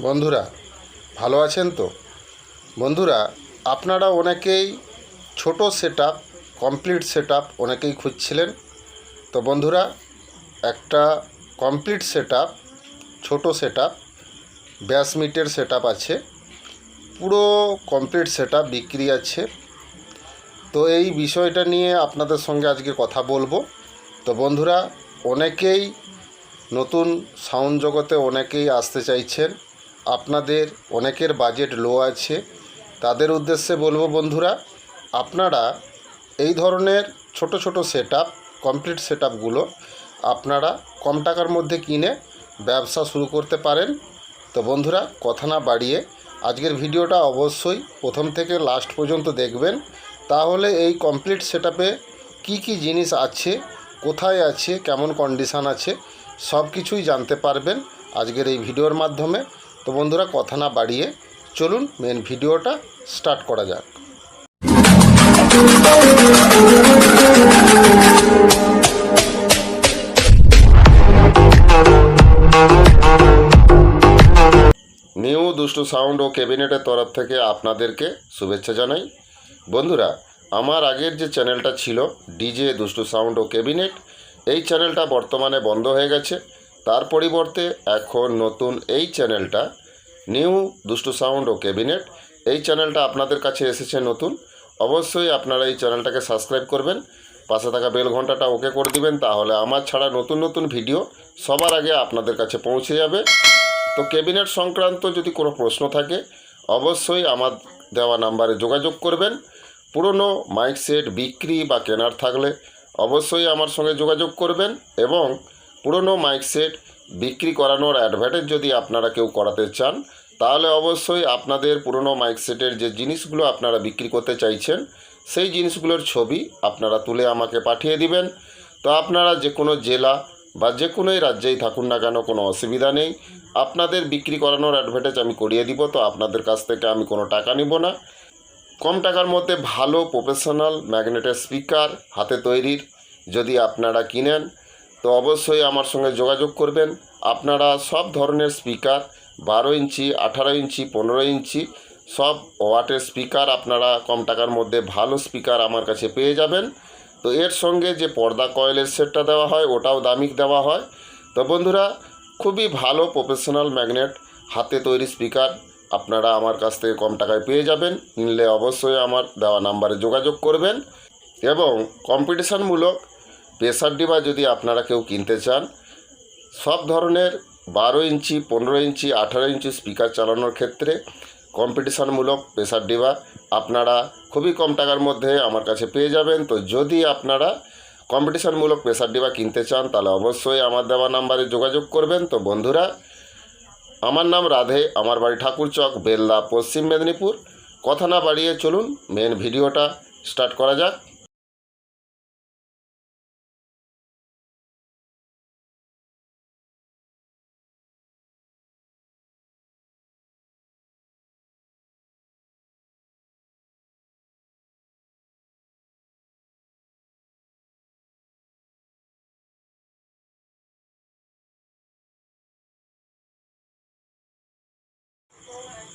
বন্ধুরা ভালো আছেন তো? বন্ধুরা আপনারা অনেকেই ছোট সেটআপ, কমপ্লিট সেটআপ অনেকেই খুঁজছিলেন। তো বন্ধুরা একটা কমপ্লিট সেটআপ, ছোট সেটআপ 22 মিনিটের সেটআপ আছে, পুরো কমপ্লিট সেটআপ বিক্রি আছে। তো এই বিষয়টা নিয়ে আপনাদের সঙ্গে আজকে কথা বলবো। তো বন্ধুরা অনেকেই নতুন সাউন্ড জগতে অনেকেই আসতে চাইছেন, আপনাদের অনেকের বাজেট লো আছে, তাদের উদ্দেশ্যে বলবো বন্ধুরা, আপনারা এই ধরনের ছোট ছোট সেটআপ, কমপ্লিট সেটআপগুলো আপনারা কম টাকার মধ্যে কিনে ব্যবসা শুরু করতে পারেন। তো বন্ধুরা কথা না বাড়িয়ে আজকের ভিডিওটা অবশ্যই প্রথম থেকে লাস্ট পর্যন্ত দেখবেন, তাহলে এই কমপ্লিট সেটআপে কী কী জিনিস আছে, কোথায় আছে, কেমন কন্ডিশান আছে, সব কিছুই জানতে পারবেন আজকের এই ভিডিওর মাধ্যমে। তো বন্ধুরা কথা না বাড়িয়ে চলুন মেন ভিডিওটা স্টার্ট করা যাক। নিউ দুষ্টু সাউন্ড ও ক্যাবিনেটের তরফ থেকে আপনাদেরকে শুভেচ্ছা জানাই। বন্ধুরা আমার আগের যে চ্যানেলটা ছিল ডিজে দুষ্টু সাউন্ড ও ক্যাবিনেট, এই চ্যানেলটা বর্তমানে বন্ধ হয়ে গেছে। তার পরিবর্তে এখন নতুন এই চ্যানেলটা নিউ দুষ্টু সাউন্ড ও ক্যাবিনেট, এই চ্যানেলটা আপনাদের কাছে এসেছে নতুন। অবশ্যই আপনারা এই চ্যানেলটাকে সাবস্ক্রাইব করবেন, পাশে থাকা বেল ঘন্টাটা ওকে করে দিবেন, তাহলে আমার ছাড়া নতুন নতুন ভিডিও সবার আগে আপনাদের কাছে পৌঁছে যাবে। তো ক্যাবিনেট সংক্রান্ত যদি কোনো প্রশ্ন থাকে অবশ্যই আমার দেওয়া নাম্বারে যোগাযোগ করবেন। পুরনো মাইক সেট বিক্রি বা কেনার থাকলে অবশ্যই আমার সঙ্গে যোগাযোগ করবেন, এবং পুরনো মাইক সেট বিক্রি করানোর অ্যাডভার্টাইজ যদি আপনারা কেউ করাতে চান, তাহলে অবশ্যই আপনাদের পুরনো মাইক সেটের যে জিনিসগুলো আপনারা বিক্রি করতে চাইছেন সেই জিনিসগুলোর ছবি আপনারা তুলে আমাকে পাঠিয়ে দিবেন। তো আপনারা যে কোনো জেলা বা যে কোনোই রাজ্যেই থাকুন না কেন, কোনো অসুবিধা নেই, আপনাদের বিক্রি করানোর অ্যাডভার্টাইজ আমি করিয়ে দিব। তো আপনাদের কাছ থেকে আমি কোনো টাকা নিব না। কম টাকার মধ্যে ভালো প্রফেশনাল ম্যাগনেটের স্পিকার হাতে তৈরির যদি আপনারা কিনেন, তো অবশ্যই আমার সঙ্গে যোগাযোগ করবেন। আপনারা সব ধরনের স্পিকার 12 ইঞ্চি, 18 ইঞ্চি, 15 ইঞ্চি সব ওয়াটের স্পিকার আপনারা কম টাকার মধ্যে ভালো স্পিকার আমার কাছে পেয়ে যাবেন। তো এর সঙ্গে যে পর্দা কয়েলের সেটটা দেওয়া হয় ওটাও দামিক দেওয়া হয়। তো বন্ধুরা খুবই ভালো প্রফেশনাল ম্যাগনেট হাতে তৈরি স্পিকার আপনারা আমার কাছ থেকে কম টাকায় পেয়ে যাবেন। কিনলে অবশ্যই আমার দেওয়া নাম্বারে যোগাযোগ করবেন। এবং কম্পিটিশানমূলক প্রেসার ডিবা যদি আপনারা কেউ কিনতে চান, সব ধরনের 12 ইঞ্চি, 15 ইঞ্চি, 18 ইঞ্চি স্পিকার চালানোর ক্ষেত্রে কম্পিটিশানমূলক প্রেসার ডিবা আপনারা খুবই কম টাকার মধ্যে আমার কাছে পেয়ে যাবেন। তো যদি আপনারা কম্পিটিশানমূলক প্রেসার ডিবা কিনতে চান তাহলে অবশ্যই আমার দেওয়া নাম্বারে যোগাযোগ করবেন। তো বন্ধুরা আমার নাম রাধে, আমার বাড়ি ঠাকুরচক, বেলদা, পশ্চিম মেদিনীপুর। কথা না বাড়িয়ে চলুন মেন ভিডিওটা স্টার্ট করা যাক।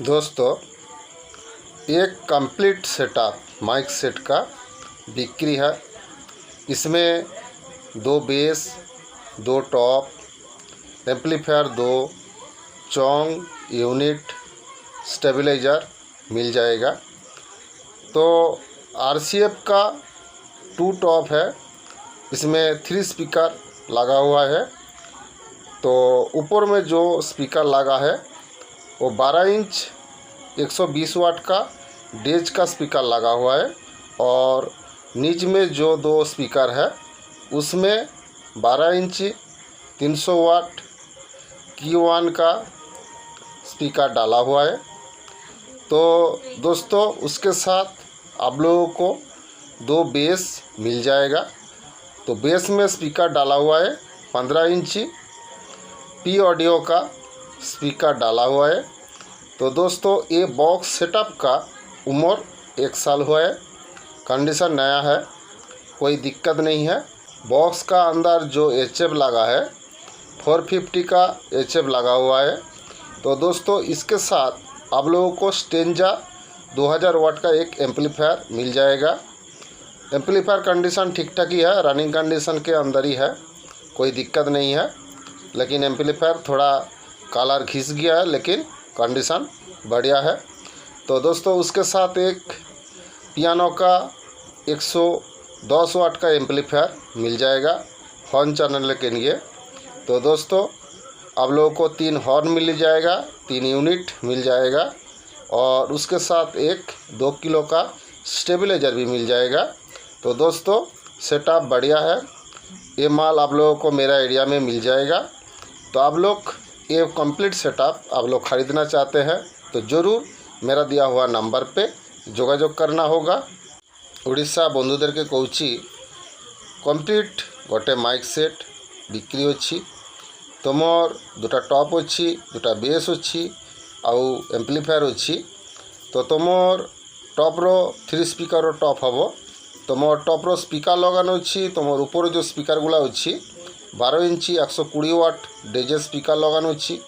दोस्तों एक कंप्लीट सेटअप माइक सेट का बिक्री है। इसमें 2 बेस, 2 टॉप, एम्पलीफायर 2, चोंग यूनिट, स्टेबलाइज़र मिल जाएगा। तो RCF का 2 टॉप है, इसमें 3 स्पीकर लगा हुआ है। तो ऊपर में जो स्पीकर लगा है वो 12 इंच 120 वाट का डेज का स्पीकर लगा हुआ है, और नीच में जो 2 स्पीकर है उसमें 12 इंची 300 वाट Q1 का स्पीकर डाला हुआ है। तो दोस्तों उसके साथ आप लोगों को 2 बेस मिल जाएगा। तो बेस में स्पीकर डाला हुआ है 15 इंची P ऑडियो का स्पीकर डाला हुआ है। तो दोस्तों ये बॉक्स सेटअप का उम्र 1 साल हुआ है, कंडीशन नया है, कोई दिक्कत नहीं है। बॉक्स का अंदर जो HF लगा है 450 का HF लगा हुआ है। तो दोस्तों इसके साथ आप लोगों को स्टेंजा 2000 वाट का एक एम्पलीफायर मिल जाएगा। एम्पलीफायर कंडीशन ठीक ठाक ही है, रनिंग कंडीशन के अंदर ही है, कोई दिक्कत नहीं है। लेकिन एम्पलीफायर थोड़ा कलर घिस गया है, लेकिन कंडीशन बढ़िया है। तो दोस्तों उसके साथ एक पियानो का 110 वाट का एम्पलीफायर मिल जाएगा हॉर्न चैनल के लिए। तो दोस्तों आप लोगों को 3 हॉर्न मिल जाएगा, 3 यूनिट मिल जाएगा और उसके साथ एक 2 किलो का स्टेबलाइजर भी मिल जाएगा। तो दोस्तों सेटअप बढ़िया है, ये माल आप लोगों को मेरा एरिया में मिल जाएगा। तो आप लोग ये कंप्लीट सेटअप आप लोग ख़रीदना चाहते हैं तो ज़रूर मेरा दिया हुआ नंबर पे যোগাযোগ करना होगा। उड़ीसा बंधुदेर के कहूँ कंप्लीट गोटे माइक सेट बिक्री अच्छी, तुमर दुटा टॉप अच्छी, दुटा बेस अच्छी आउ एम्पलीफायर अच्छी। तो तुमर टॉप्रो 3 स्पीकर टॉप हम, तुम टॉप्रो स्पीकर लगानो अच्छी, तुमर ऊपर जो स्पीकर गुला अच्छी 12 इंची 120 वाट डेजे स्पीकर लगानो अच्छी,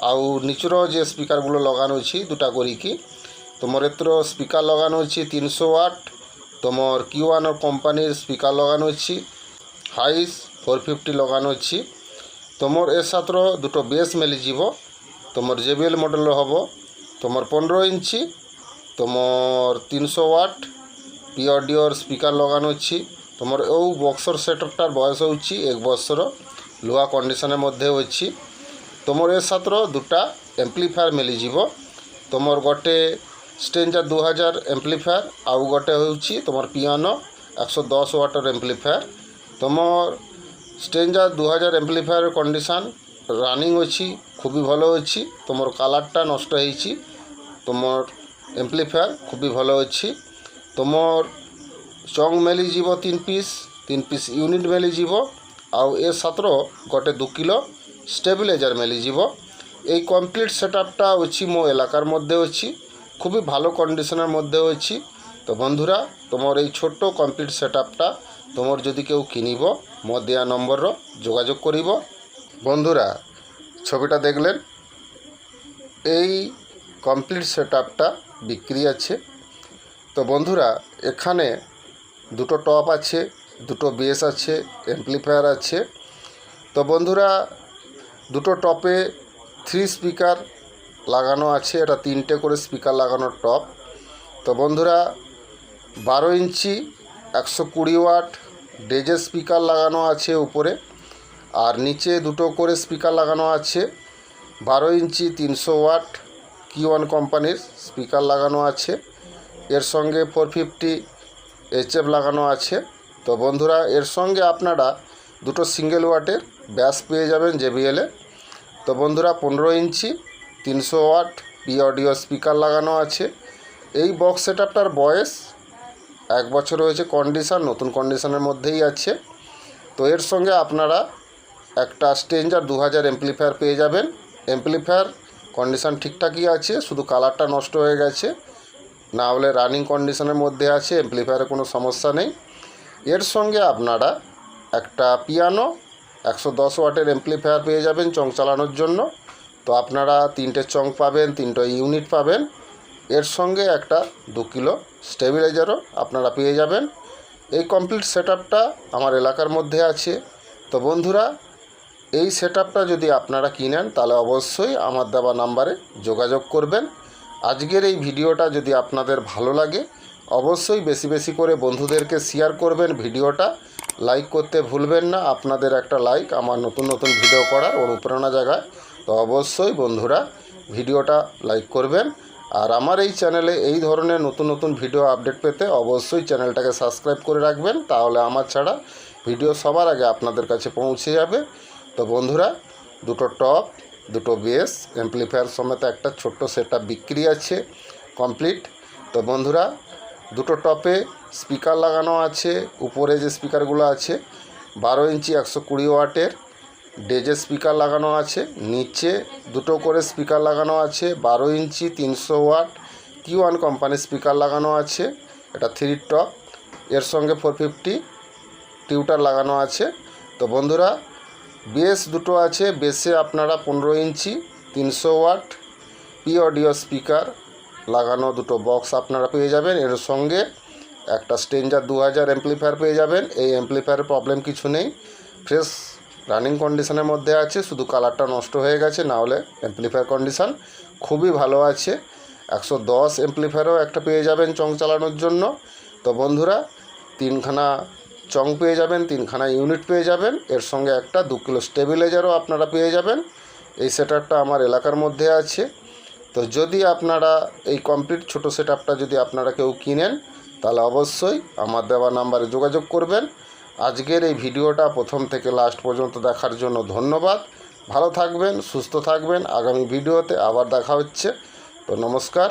आउ निचर जे स्पीकर गुलो लगानो अच्छी दुटा करिकी। तुमर एतर स्पीकर लगानो अच्छी 300 वाट, तुमर Q1 कंपानी स्पीकर लगानो अच्छी, हाइस 450 लगानो अच्छी। तुमर ए सातर दुटो बेस मिल जीवो, तुमर JBL मॉडल हम, तुमर 15 इंची, तुमर 300 वाट पी ऑडियोर स्पीकर लगानो अच्छी। तुमर ओ बक्सर सेटअपटार बयस होची 1 वर्षर, लुहा कंडीशन मध्य अच्छी। तुमर ए सातर दुटा एम्पलीफायर मिल जीवो, तुमर गोटे स्टेंजा 2000 एम्पलीफायर आउ गोटे होची तुमर पियानो 110 वाटर एम्पलीफायर। तुमर स्टेंजा 2000 एम्पलीफायर कंडीशन रनिंग अच्छी, खूब भलो अच्छी। तुमर कलरटा नष्ट होईची, तुमर एम्पलीफायर खूब भलो अच्छी। तुमर चंग मिली जीवो 3 पीस यूनिट मिली जीवो आउ ए सातर गोटे 2 किलो स्टेबलाइजर मिली जीवो। এই কমপ্লিট সেটআপটা হচ্ছে মো এলাকার মধ্যে হচ্ছে, খুবই ভালো কন্ডিশনের মধ্যে হচ্ছে। তো বন্ধুরা তোমার এই ছোট্ট কমপ্লিট সেটআপটা তোমার যদি কেউ কিনিব মো দেয়া নম্বরর যোগাযোগ করিব। বন্ধুরা ছবিটা দেখলেন, এই কমপ্লিট সেটআপটা বিক্রি আছে। তো বন্ধুরা এখানে দুটো টপ আছে, দুটো বেস আছে, এমপ্লিফায়ার আছে। তো বন্ধুরা দুটো টপে 3 স্পিকার লাগানো আছে, এটা 3টে করে স্পিকার লাগানো টপ। তো বন্ধুরা 12 ইঞ্চি 120 ওয়াট ডেজে স্পিকার লাগানো আছে উপরে, আর নিচে দুটো করে স্পিকার লাগানো আছে। 12 ইঞ্চি 300 ওয়াট Q1 কোম্পানির স্পিকার লাগানো আছে, এর সঙ্গে 450 HF লাগানো আছে। তো বন্ধুরা এর সঙ্গে আপনারা দুটো সিঙ্গেল ওয়াটের ব্যাস পেয়ে যাবেন JBL এ। তো বন্ধুরা 15 ইঞ্চি 300 ওয়াট পি অডিও স্পিকার লাগানো আছে। এই বক্স সেটআপটার বয়স 1 বছর হয়েছে, কন্ডিশন নতুন কন্ডিশনের মধ্যেই আছে। তো এর সঙ্গে আপনারা একটা স্টেঞ্জা 2000 এমপ্লিফায়ার পেয়ে যাবেন। এমপ্লিফায়ার কন্ডিশন ঠিকঠাকই আছে, শুধু কালারটা নষ্ট হয়ে গেছে, না হলে রানিং কন্ডিশনের মধ্যে আছে, এমপ্লিফায়ারে কোনো সমস্যা নেই। এর সঙ্গে আপনারা একটা পিয়ানো 110 ওয়াটের এমপ্লিফায়ার পেয়ে যাবেন চং চালানোর জন্য। তো আপনারা 3টে চং পাবেন, 3টা ইউনিট পাবেন, এর সঙ্গে একটা 2 কিলো স্টেবিলাইজারও আপনারা পেয়ে যাবেন। এই কমপ্লিট সেটআপটা আমার এলাকার মধ্যে আছে। তো বন্ধুরা এই সেটআপটা যদি আপনারা কিনেন তাহলে অবশ্যই আমার দেওয়া নাম্বারে যোগাযোগ করবেন। আজকের এই ভিডিওটা যদি আপনাদের ভালো লাগে অবশ্যই বেশি বেশি করে বন্ধুদেরকে শেয়ার করবেন, ভিডিওটা লাইক করতে ভুলবেন না। আপনাদের একটা লাইক আমার নতুন নতুন ভিডিও করার অনুপ্রেরণা জাগায়। তো অবশ্যই বন্ধুরা ভিডিওটা লাইক করবেন, আর আমার এই চ্যানেলে এই ধরনের নতুন নতুন ভিডিও আপডেট পেতে অবশ্যই চ্যানেলটাকে সাবস্ক্রাইব করে রাখবেন, তাহলে আমার ছাড়া ভিডিও সবার আগে আপনাদের কাছে পৌঁছে যাবে। তো বন্ধুরা দুটো টপ, দুটো বেস, এমপ্লিফায়ার সমেত একটা ছোট্ট সেটআপ বিক্রি আছে কমপ্লিট। তো বন্ধুরা দুটো টপে স্পিকার লাগানো আছে, উপরে যে স্পিকারগুলো আছে 12 ইঞ্চি 120 ওয়াটের ডেজে স্পিকার লাগানো আছে, নিচে দুটো করে স্পিকার লাগানো আছে 12 ইঞ্চি 300 ওয়াট Q1 কোম্পানির স্পিকার লাগানো আছে, এটা 3 টপ, এর সঙ্গে 450 টিউটার লাগানো আছে। তো বন্ধুরা বেস দুটো আছে, বেসে আপনারা 15 ইঞ্চি 300 ওয়াট পি অডিও স্পিকার লাগানো দুটো বক্স আপনারা পেয়ে যাবেন। এর সঙ্গে একটা স্ট্রেঞ্জার 2000 অ্যাম্পলিফায়ার পেয়ে যাবেন। এই অ্যাম্পলিফায়ারের প্রবলেম কিছু নেই, ফ্রেশ রানিং কন্ডিশনের মধ্যে আছে, শুধু কালারটা নষ্ট হয়ে গেছে, না হলে অ্যাম্পলিফায়ার কন্ডিশন খুবই ভালো আছে। 110 অ্যাম্পলিফায়ারও একটা পেয়ে যাবেন চং চালানোর জন্য। তো বন্ধুরা, 3খানা চং পেয়ে যাবেন, 3খানা ইউনিট পেয়ে যাবেন, এর সঙ্গে একটা 2 কিলো স্টেবিলাইজারও আপনারা পেয়ে যাবেন। এই সেটআপটা আমার এলাকার মধ্যে আছে। তো যদি আপনারা এই কমপ্লিট ছোটো সেটআপটা যদি আপনারা কেউ কিনেন, তাহলে অবশ্যই আমার দেওয়া নাম্বারে যোগাযোগ করবেন। আজকের এই ভিডিওটা প্রথম থেকে লাস্ট পর্যন্ত দেখার জন্য ধন্যবাদ। ভালো থাকবেন, সুস্থ থাকবেন। আগামী ভিডিওতে আবার দেখা হচ্ছে। তো নমস্কার।